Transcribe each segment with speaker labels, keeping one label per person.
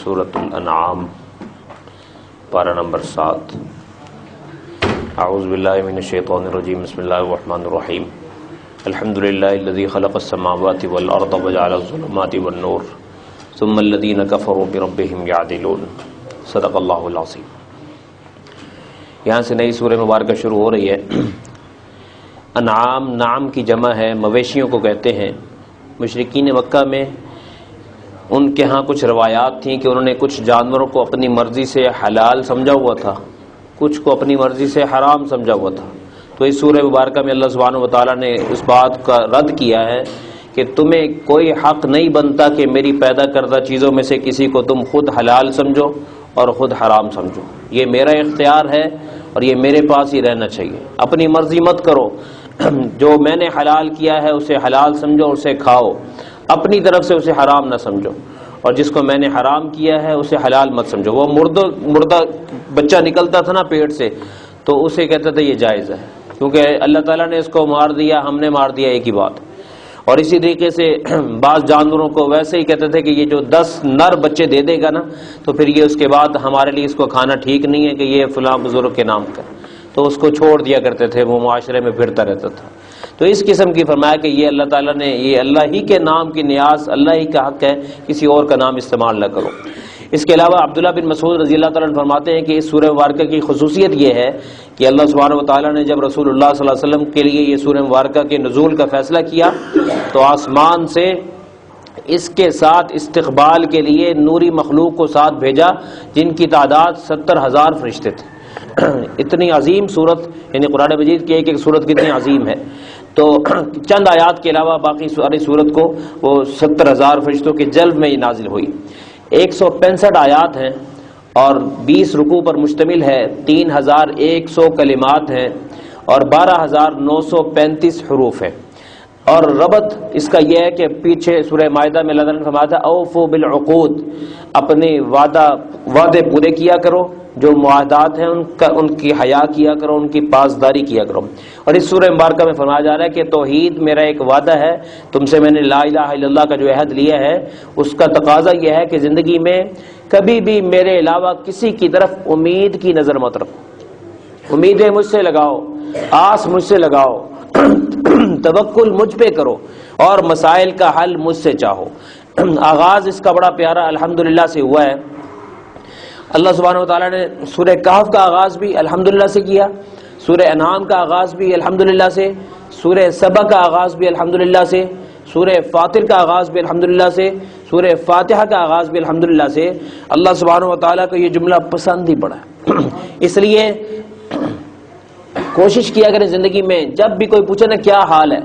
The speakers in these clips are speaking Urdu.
Speaker 1: سورۃ الانعام پارہ نمبر 7۔ اعوذ باللہ من الشیطان الرجیم، بسم اللہ الرحمن الرحیم۔ الحمدللہ الذی خلق السماوات والارض وجعل الظلمات والنور ثم الذین کفروا بربہم یعدلون۔ صدق اللہ العظیم۔ یہاں سے نئی سورہ مبارکہ شروع ہو رہی ہے۔ انعام، نعم کی جمع ہے، مویشیوں کو کہتے ہیں۔ مشرکین مکہ میں ان کے ہاں کچھ روایات تھیں کہ انہوں نے کچھ جانوروں کو اپنی مرضی سے حلال سمجھا ہوا تھا، کچھ کو اپنی مرضی سے حرام سمجھا ہوا تھا۔ تو اس سورہ مبارکہ میں اللہ سبحانہ وتعالیٰ نے اس بات کا رد کیا ہے کہ تمہیں کوئی حق نہیں بنتا کہ میری پیدا کردہ چیزوں میں سے کسی کو تم خود حلال سمجھو اور خود حرام سمجھو۔ یہ میرا اختیار ہے اور یہ میرے پاس ہی رہنا چاہیے۔ اپنی مرضی مت کرو، جو میں نے حلال کیا ہے اسے حلال سمجھو اور اسے کھاؤ، اپنی طرف سے اسے حرام نہ سمجھو، اور جس کو میں نے حرام کیا ہے اسے حلال مت سمجھو۔ وہ مردہ بچہ نکلتا تھا نا پیٹ سے، تو اسے کہتا تھا یہ جائز ہے، کیونکہ اللہ تعالیٰ نے اس کو مار دیا، ہم نے مار دیا، ایک ہی بات۔ اور اسی طریقے سے بعض جانوروں کو ویسے ہی کہتے تھے کہ یہ جو 10 نر بچے دے دے گا نا تو پھر یہ اس کے بعد ہمارے لیے اس کو کھانا ٹھیک نہیں ہے کہ یہ فلاں بزرگ کے نام کا، تو اس کو چھوڑ دیا کرتے تھے، وہ معاشرے میں پھرتا رہتا تھا۔ تو اس قسم کی فرمایا کہ یہ اللہ تعالیٰ نے، یہ اللہ ہی کے نام کی نیاز، اللہ ہی کا حق ہے، کسی اور کا نام استعمال نہ کرو۔ اس کے علاوہ عبداللہ بن مسعود رضی اللہ تعالیٰ عنہ فرماتے ہیں کہ اس سورہ مبارکہ کی خصوصیت یہ ہے کہ اللہ سبحانہ وتعالیٰ نے جب رسول اللہ صلی اللہ علیہ وسلم کے لیے یہ سورہ مبارکہ کے نزول کا فیصلہ کیا تو آسمان سے اس کے ساتھ استقبال کے لیے نوری مخلوق کو ساتھ بھیجا، جن کی تعداد 70,000 فرشتے تھے۔ اتنی عظیم صورت، یعنی قرآن مجید کی ایک ایک صورت کتنی عظیم ہے۔ تو چند آیات کے علاوہ باقی ساری صورت کو وہ 70,000 فرشتوں کے جلب میں یہ نازل ہوئی۔ 165 آیات ہیں اور 20 رکوع پر مشتمل ہے، 3,100 کلمات ہیں اور 12,935 حروف ہیں۔ اور ربط اس کا یہ ہے کہ پیچھے سورہ مائدہ میں اللہ تعالیٰ نے فرمایا تھا اوفوا بالعقود، اپنے وعدے پورے کیا کرو، جو معاہدات ہیں ان کی حیا کیا کرو، ان کی پاسداری کیا کرو۔ اور اس سورہ مبارکہ میں فرمایا جا رہا ہے کہ توحید میرا ایک وعدہ ہے، تم سے میں نے لا الہ الا اللہ کا جو عہد لیا ہے اس کا تقاضا یہ ہے کہ زندگی میں کبھی بھی میرے علاوہ کسی کی طرف امید کی نظر مت رکھو، امیدیں مجھ سے لگاؤ، آس مجھ سے لگاؤ، توکل مجھ پہ کرو اور مسائل کا حل مجھ سے چاہو۔ آغاز اس کا بڑا پیارا الحمدللہ سے ہوا ہے۔ اللہ سبحانہ وتعالیٰ نے سورہ کہف کا آغاز بھی الحمدللہ سے کیا، سورہ انعام کا آغاز بھی الحمدللہ سے، سورہ سبا کا آغاز بھی الحمدللہ سے، سورہ فاطر کا آغاز بھی الحمدللہ سے، سورہ فاتحہ کا آغاز بھی الحمدللہ سے۔ اللہ سبحانہ وتعالیٰ کو یہ جملہ پسند ہی پڑا ہے، اس لیے کوشش کیا کریں زندگی میں جب بھی کوئی پوچھے نا کیا حال ہے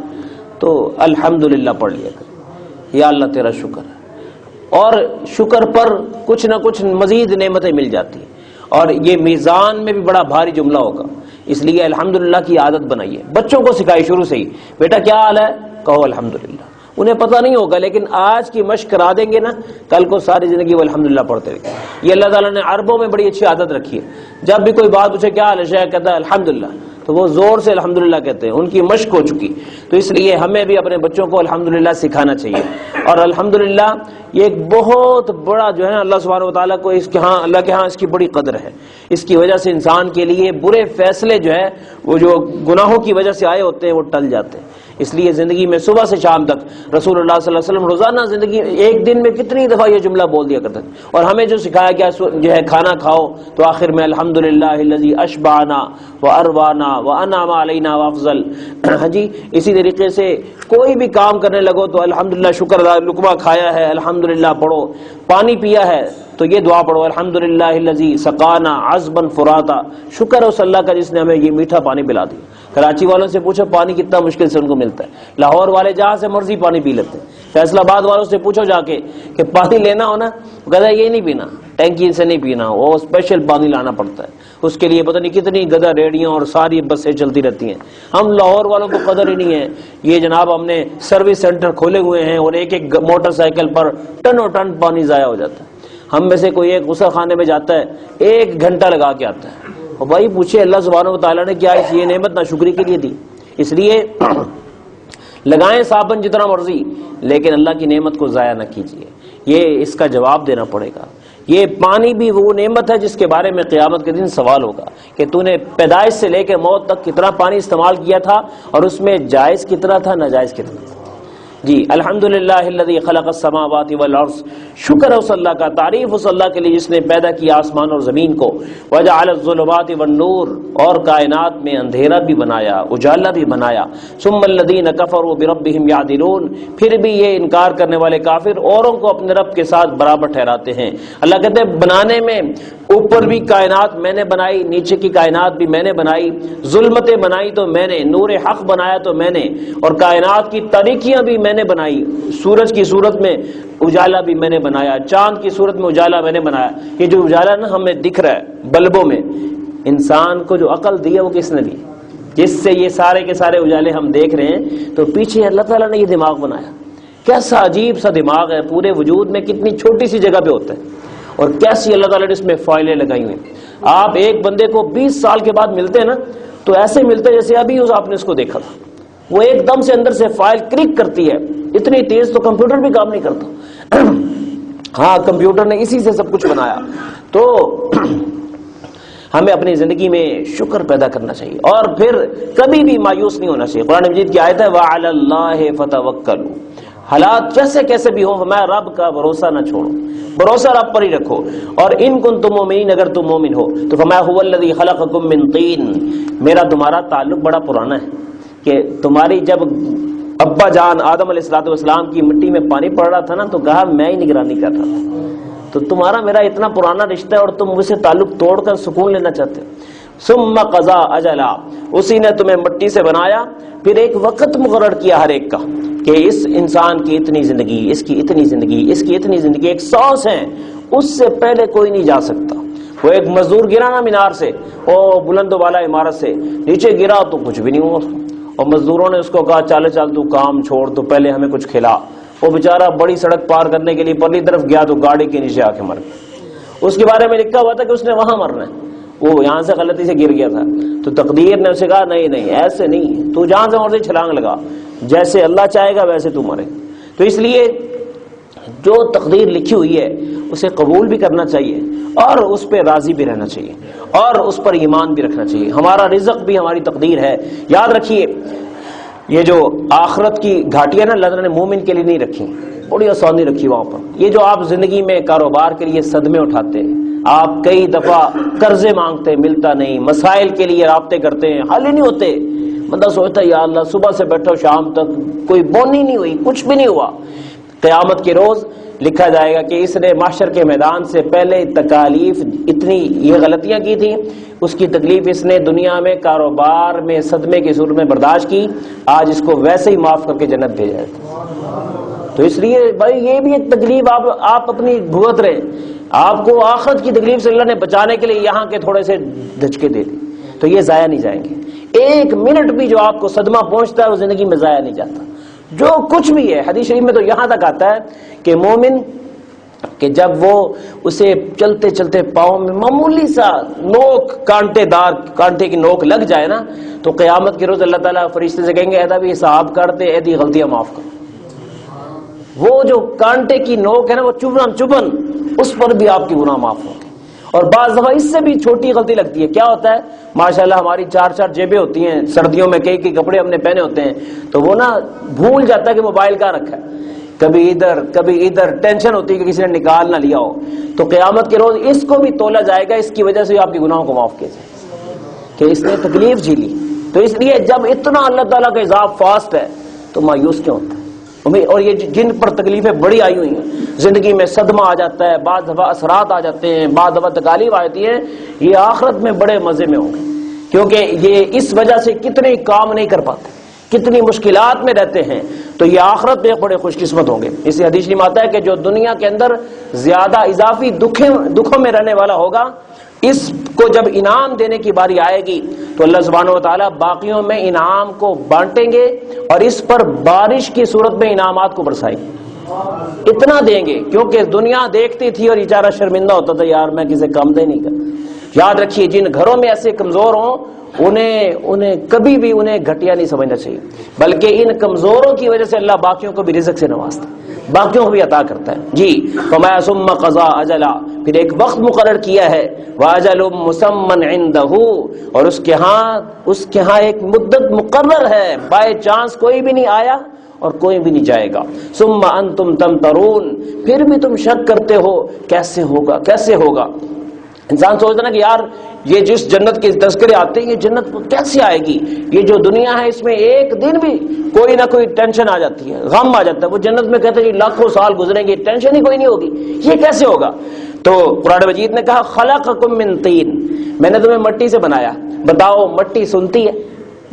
Speaker 1: تو الحمدللہ پڑھ لیا کریں، یا اللہ تیرا شکر ہے، اور شکر پر کچھ نہ کچھ مزید نعمتیں مل جاتی ہیں، اور یہ میزان میں بھی بڑا بھاری جملہ ہوگا، اس لیے الحمدللہ کی عادت بنائیے۔ بچوں کو سکھائی شروع سے ہی، بیٹا کیا حال ہے، کہو الحمدللہ۔ انہیں پتہ نہیں ہوگا لیکن آج کی مشق کرا دیں گے نا، کل کو ساری زندگی وہ الحمدللہ پڑھتے رہیں گے۔ یہ اللہ تعالیٰ نے عربوں میں بڑی اچھی عادت رکھی ہے، جب بھی کوئی بات پوچھے کیا حال ہے، شیخ کہتا ہے الحمدللہ، تو وہ زور سے الحمدللہ کہتے ہیں، ان کی مشق ہو چکی۔ تو اس لیے ہمیں بھی اپنے بچوں کو الحمدللہ سکھانا چاہیے، اور الحمدللہ یہ ایک بہت بڑا جو ہے اللہ سبحانہ وتعالیٰ کو اس کے ہاں، اللہ کے ہاں اس کی بڑی قدر ہے۔ اس کی وجہ سے انسان کے لیے برے فیصلے جو ہے وہ جو گناہوں کی وجہ سے آئے ہوتے ہیں وہ ٹل جاتے ہیں۔ اس لیے زندگی میں صبح سے شام تک رسول اللہ صلی اللہ علیہ وسلم روزانہ زندگی ایک دن میں کتنی دفعہ یہ جملہ بول دیا کرتے تھے، اور ہمیں جو سکھایا گیا جو ہے کھانا کھاؤ تو آخر میں الحمدللہ الذی اشبعنا واروانا وانعم علینا وافضل۔ ہاں جی، اسی طریقے سے کوئی بھی کام کرنے لگو تو الحمدللہ شکر ادا، لقمہ کھایا ہے الحمدللہ پڑھو، پانی پیا ہے تو یہ دعا پڑھو الحمدللہ الذی سقانا عذبا فراتا، شکر ہے اس اللہ کا جس نے ہمیں یہ میٹھا پانی پلا دیا۔ کراچی والوں سے پوچھو پانی کتنا مشکل سے ان کو ملتا ہے، لاہور والے جہاں سے مرضی پانی پی لیتے ہیں، فیصل آباد والوں سے پوچھو جا کے کہ پانی لینا ہو نا، کہتا ہے یہ نہیں پینا، ٹینکی سے نہیں پینا، وہ اسپیشل پانی لانا پڑتا ہے، اس کے لیے پتہ نہیں کتنی گدھا ریڑیاں اور ساری بسیں چلتی رہتی ہیں۔ ہم لاہور والوں کو قدر ہی نہیں ہے، یہ جناب ہم نے سروس سینٹر کھولے ہوئے ہیں اور ایک ایک موٹر سائیکل پر ٹنوں ٹن پانی ضائع ہو جاتا ہے۔ ہم میں سے کوئی ایک غسل خانے میں جاتا ہے 1 گھنٹہ لگا کے آتا ہے، اور بھائی پوچھے اللہ سبحانہ وتعالیٰ نے کیا اس یہ نعمت ناشکری کے لیے دی؟ اس لیے لگائیں صابن جتنا مرضی، لیکن اللہ کی نعمت کو ضائع نہ کیجیے، یہ اس کا جواب دینا پڑے گا۔ یہ پانی بھی وہ نعمت ہے جس کے بارے میں قیامت کے دن سوال ہوگا کہ تو نے پیدائش سے لے کے موت تک کتنا پانی استعمال کیا تھا اور اس میں جائز کتنا تھا ناجائز کتنا تھا. جی الحمدللہ الذی خلق السماوات والارض، شکر ہے اس اللہ کا، تعریف اس اللہ کے لیے جس نے پیدا کیا آسمان اور زمین کو، وجعل الظلمات والنور، اور کائنات میں اندھیرا بھی بنایا اجالا بھی بنایا، ثم الذین کفروا بربہم یعدلون، پھر بھی یہ انکار کرنے والے کافر اوروں کو اپنے رب کے ساتھ برابر ٹھہراتے ہیں. اللہ کہتے ہیں بنانے میں اوپر بھی کائنات میں نے بنائی، نیچے کی کائنات بھی میں نے بنائی، ظلمتیں بنائی تو میں نے، نور حق بنایا تو میں نے، اور کائنات کی تاریکیاں بھی میں نے بنائی، سورج کی صورت میں اجالا بھی میں نے بنایا، چاند کی صورت میں اجالا میں نے بنایا. یہ جو اجالا نا ہمیں دکھ رہا ہے بلبوں میں، انسان کو جو عقل دی ہے وہ کس نے دی؟ جس سے یہ سارے کے سارے اجالے ہم دیکھ رہے ہیں، تو پیچھے اللہ تعالیٰ نے یہ دماغ بنایا. کیسا عجیب سا دماغ ہے، پورے وجود میں کتنی چھوٹی سی جگہ پہ ہوتا ہے، اور کیسی اللہ تعالیٰ نے اس میں فائلیں لگائی ہوئی. آپ ایک بندے کو 20 سال کے بعد ملتے ہیں نا، تو ایسے ملتے ہیں جیسے ابھی آپ نے اس کو دیکھا تھا. وہ ایک دم سے اندر سے فائل کلک کرتی ہے، اتنی تیز تو کمپیوٹر بھی کام نہیں کرتا. ہاں کمپیوٹر نے اسی سے سب کچھ بنایا. تو ہمیں اپنی زندگی میں شکر پیدا کرنا چاہیے اور پھر کبھی بھی مایوس نہیں ہونا چاہیے. قرآن مجید کی آیت ہے وَعَلَى اللَّهِ فَتَوَكَّلُوا، حالات جیسے کیسے بھی ہوں میں رب کا بھروسہ نہ چھوڑو، بھروسہ رب پر ہی رکھو. اور ان کنتم مؤمنین، اگر تم مومن ہو تو فرمایا هُوَ الَّذِي خَلَقَكُم مِّن طِينٍ، میرا تمہارا تعلق بڑا پرانا ہے کہ تمہاری جب ابا جان آدم علیہ السلام کی مٹی میں پانی پڑ رہا تھا نا، تو کہا میں ہی نگرانی کر رہا تھا. تو تمہارا میرا اتنا پرانا رشتہ ہے اور تم مجھ سے تعلق توڑ کر سکون لینا چاہتے ہو. ثم قضا اجلا، اسی نے تمہیں مٹی سے بنایا، پھر ایک وقت مقرر کیا ہر ایک کا کہ اس انسان کی اتنی زندگی، اس کی اتنی زندگی، اس کی اتنی زندگی، ایک سانس ہے اس سے پہلے کوئی نہیں جا سکتا. وہ ایک مزدور گرا نا مینار سے، او بلند و بالا عمارت سے نیچے گرا تو کچھ بھی نہیں ہوا، اور مزدوروں نے اس کو کہا چل چل تو کام چھوڑ، تو پہلے ہمیں کچھ کھلا. وہ بیچارہ بڑی سڑک پار کرنے کے لیے پرلی طرف گیا تو گاڑی کے نیچے آ کے مر گیا. اس کے بارے میں لکھا ہوا تھا کہ اس نے وہاں مرنا ہے، وہ یہاں سے غلطی سے گر گیا تھا. تو تقدیر نے اسے کہا نہیں نہیں ایسے نہیں، تو جہاں سے مرضی چھلانگ لگا، جیسے اللہ چاہے گا ویسے تو مرے. تو اس لیے جو تقدیر لکھی ہوئی ہے اسے قبول بھی کرنا چاہیے اور اس پہ راضی بھی رہنا چاہیے اور اس پر ایمان بھی رکھنا چاہیے. ہمارا رزق بھی ہماری تقدیر ہے. یاد رکھیے یہ جو آخرت کی گھاٹیاں نا اللہ تعالیٰ نے مومن کے لیے نہیں رکھی، بڑی آسانی رکھی وہاں پر. یہ جو آپ زندگی میں کاروبار کے لیے صدمے اٹھاتے ہیں، آپ کئی دفعہ قرضے مانگتے ہیں ملتا نہیں، مسائل کے لیے رابطے کرتے ہیں حل ہی نہیں ہوتے، بندہ سوچتا ہے یا اللہ صبح سے بیٹھو شام تک کوئی بونی نہیں ہوئی، کچھ بھی نہیں ہوا. قیامت کے روز لکھا جائے گا کہ اس نے محشر کے میدان سے پہلے تکالیف اتنی یہ غلطیاں کی تھی، اس کی تکلیف اس نے دنیا میں کاروبار میں صدمے کی صورت میں برداشت کی، آج اس کو ویسے ہی معاف کر کے جنت بھیجا ہے. تو اس لیے بھائی یہ بھی ایک تکلیف آپ اپنی بھگت رہے. آپ کو آخرت کی تکلیف سے اللہ نے بچانے کے لیے یہاں کے تھوڑے سے دھچکے دے دی، تو یہ ضائع نہیں جائیں گے. ایک منٹ بھی جو آپ کو صدمہ پہنچتا ہے وہ زندگی میں ضائع نہیں جاتا. جو کچھ بھی ہے حدیث شریف میں تو یہاں تک آتا ہے کہ مومن کہ جب وہ اسے چلتے چلتے پاؤں میں معمولی سا نوک کانٹے کی نوک لگ جائے نا، تو قیامت کے روز اللہ تعالیٰ فرشتے سے کہیں گے ایدا بھی حساب کرتے، ایدی غلطیاں معاف کر. وہ جو کانٹے کی نوک ہے نا وہ چبھن اس پر بھی آپ کی گناہ معاف ہوں گے. اور بعض دفعہ اس سے بھی چھوٹی غلطی لگتی ہے. کیا ہوتا ہے ماشاءاللہ ہماری 4 جیبیں ہوتی ہیں، سردیوں میں کئی کپڑے ہم نے پہنے ہوتے ہیں، تو وہ نا بھول جاتا ہے کہ موبائل کہاں رکھا ہے، کبھی ادھر ٹینشن ہوتی ہے کہ کسی نے نکال نہ لیا ہو. تو قیامت کے روز اس کو بھی تولا جائے گا، اس کی وجہ سے آپ کی گناہوں کو معاف کیا جائے کہ اس نے تکلیف جھیلی. تو اس لیے جب اتنا اللہ تعالیٰ کا عذاب فاسٹ ہے تو مایوس کیوں ہوتا ہے؟ اور یہ جن پر تکلیفیں بڑی آئی ہوئی ہیں، زندگی میں صدمہ آ جاتا ہے، بعض دفعہ اثرات آ جاتے ہیں، بعض دفعہ تکالیف آتی ہیں، یہ آخرت میں بڑے مزے میں ہوں گے، کیونکہ یہ اس وجہ سے کتنے کام نہیں کر پاتے، کتنی مشکلات میں رہتے ہیں، تو یہ آخرت میں بڑے خوش قسمت ہوں گے. اس حدیث میں آتا ہے کہ جو دنیا کے اندر زیادہ اضافی دکھوں میں رہنے والا ہوگا، اس کو جب انعام دینے کی باری آئے گی تو اللہ سبحانہ و تعالیٰ باقیوں میں انعام کو بانٹیں گے اور اس پر بارش کی صورت میں انعامات کو برسائیں گے. اتنا دیں گے کیونکہ دنیا دیکھتی تھی اور بیچارہ شرمندہ ہوتا تھا، یار میں کسی کام دے نہیں کر. یاد رکھیے جن گھروں میں ایسے کمزور ہوں انہیں کبھی بھی انہیں گھٹیا نہیں سمجھنا چاہیے، بلکہ ان کمزوروں کی وجہ سے اللہ باقیوں کو بھی رزق سے نوازتا ہے، باقیوں کو بھی عطا کرتا ہے جی۔ فما ثم قضا اجلا، پھر ایک وقت مقرر کیا ہے، واجل مسمى عنده، اور اس کے ہاں ایک مدت مقرر ہے، بائی چانس کوئی بھی نہیں آیا اور کوئی بھی نہیں جائے گا۔ ثم انتم تمترون، پھر بھی تم شک کرتے ہو کیسے ہوگا کیسے ہوگا۔ انسان سوچتا نا کہ یار یہ جس جنت کے تذکرے آتے ہیں یہ جنت کیسے آئے گی، یہ جو دنیا ہے اس میں ایک دن بھی کوئی نہ کوئی ٹینشن آ جاتی ہے، غم آ جاتا ہے، وہ جنت میں کہتے ہیں کہ لاکھوں سال گزریں گے ٹینشن ہی کوئی نہیں ہوگی، یہ کیسے ہوگا؟ تو قرآن مجید نے کہا خلقکم من طین، میں نے تمہیں مٹی سے بنایا۔ بتاؤ مٹی سنتی ہے؟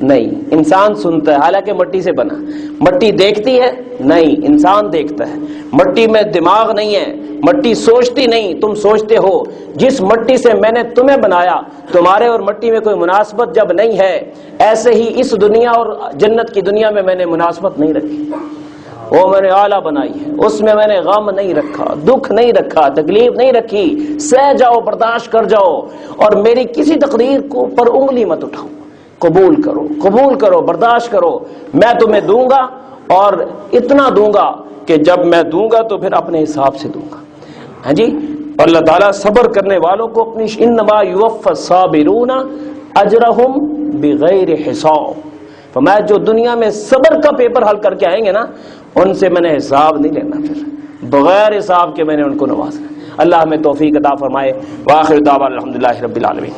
Speaker 1: نہیں، انسان سنتا ہے، حالانکہ مٹی سے بنا۔ مٹی دیکھتی ہے؟ نہیں، انسان دیکھتا ہے۔ مٹی میں دماغ نہیں ہے، مٹی سوچتی نہیں، تم سوچتے ہو۔ جس مٹی سے میں نے تمہیں بنایا، تمہارے اور مٹی میں کوئی مناسبت جب نہیں ہے، ایسے ہی اس دنیا اور جنت کی دنیا میں نے مناسبت نہیں رکھی، وہ میں نے اعلیٰ بنائی ہے، اس میں نے غم نہیں رکھا، دکھ نہیں رکھا، تکلیف نہیں رکھی، سہ جاؤ، برداشت کر جاؤ، اور میری کسی تقدیر کو پر انگلی مت اٹھاؤ، قبول کرو، برداشت کرو، میں تمہیں دوں گا، اور اتنا دوں گا کہ جب میں دوں گا تو پھر اپنے حساب سے دوں گا۔ ہاں جی، اللہ تعالیٰ صبر کرنے والوں کو اپنی انما یوفی الصابرون اجرہم بغیر حساب، فرمایا جو دنیا میں صبر کا پیپر حل کر کے آئیں گے نا، ان سے میں نے حساب نہیں لینا، پھر بغیر حساب کے میں نے ان کو نوازنا۔ اللہ ہمیں توفیق عطا فرمائے۔ وآخر دعوانا الحمدللہ رب العالمین۔